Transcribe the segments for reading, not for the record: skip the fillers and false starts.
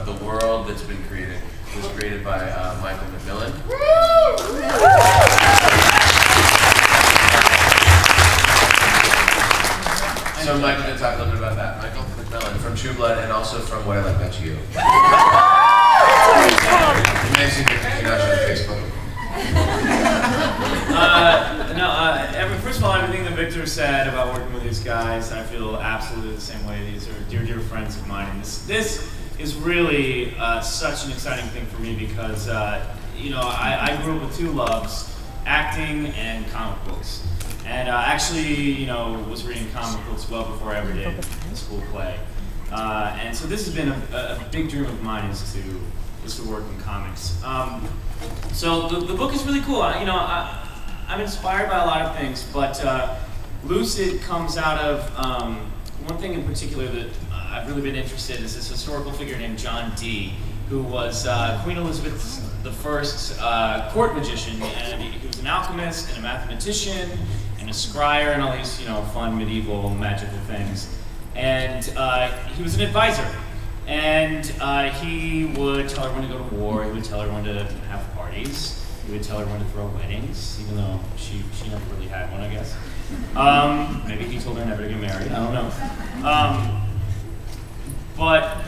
The world that's been created was created by Michael McMillan. So Michael can talk a little bit about that. Michael McMillan from True Blood and also from What I Like About You. Amazing you're not on Facebook. First of all, everything that Victor said about working with these guys, I feel absolutely the same way. These are dear, dear friends of mine. And this is really such an exciting thing for me because, I grew up with two loves, acting and comic books. And actually, was reading comic books well before I ever did a school play. And so this has been a big dream of mine is to work in comics. So the book is really cool. I'm inspired by a lot of things, but Lucid comes out of one thing in particular that I've really been interested in is this historical figure named John Dee, who was Queen Elizabeth I's court magician, and he was an alchemist and a mathematician and a scryer and all these fun medieval magical things. And he was an advisor, and he would tell everyone to go to war. He would tell everyone to have parties. He would tell everyone to throw weddings, even though she never really had one, I guess. Maybe he told her never to get married, I don't know. But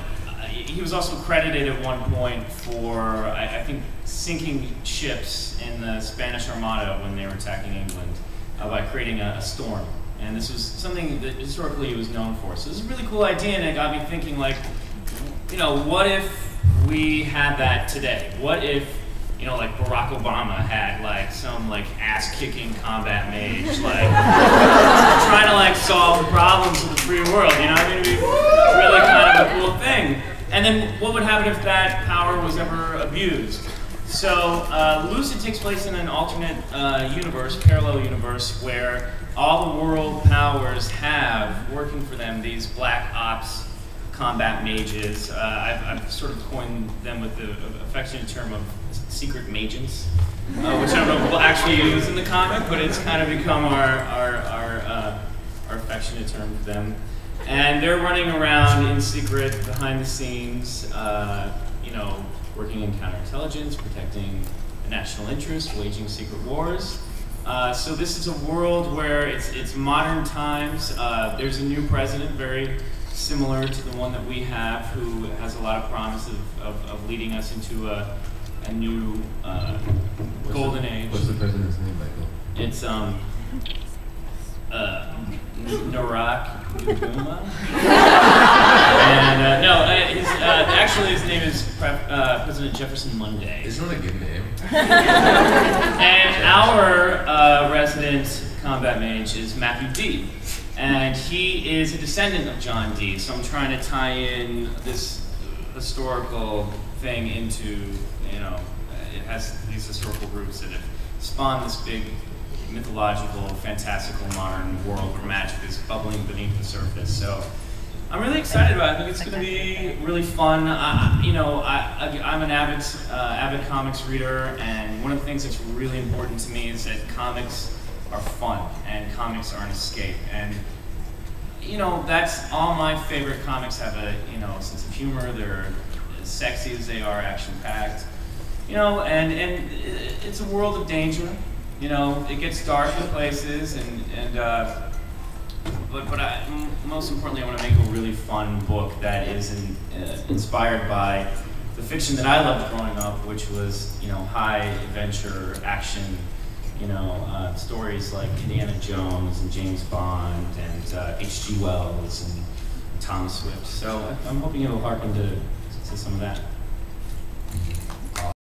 he was also credited at one point for, I think, sinking ships in the Spanish Armada when they were attacking England by creating a storm. And this was something that historically he was known for. So this is a really cool idea, and it got me thinking, like, what if we had that today? What if, like Barack Obama had like some ass-kicking combat mage, trying to solve the problems of the free world? It'd be really kind of a cool thing. And then what would happen if that power was ever abused? So Lucid takes place in an alternate universe, parallel universe, where all the world powers have working for them these black ops combat mages. I've sort of coined them with the affectionate term of secret magents, which I don't know if we'll actually use in the comic, but it's kind of become our affectionate term for them. And they're running around in secret, behind the scenes, working in counterintelligence, protecting the national interest, waging secret wars. So this is a world where it's modern times. There's a new president, very similar to the one that we have, who has a lot of promise of leading us into a new golden age. What's the president's name, Michael? It's Narak Guma. And actually his name is President Jefferson Monday. Isn't that a good name? And our resident combat mage is Matthew D. And he is a descendant of John Dee. So I'm trying to tie in this historical thing into, it has these historical roots that have spawned this big mythological, fantastical, modern world where magic is bubbling beneath the surface. So I'm really excited about it. I think it's going to be really fun. I'm an avid comics reader, and one of the things that's really important to me is that comics are fun, and comics are an escape. And that's all my favorite comics have a sense of humor. They're as sexy as they are action-packed. And it's a world of danger. It gets dark in places, but most importantly, I want to make a really fun book that is inspired by the fiction that I loved growing up, which was, high adventure action, stories like Indiana Jones and James Bond and H.G. Wells and Thomas Swift. So I'm hoping it'll harken to some of that.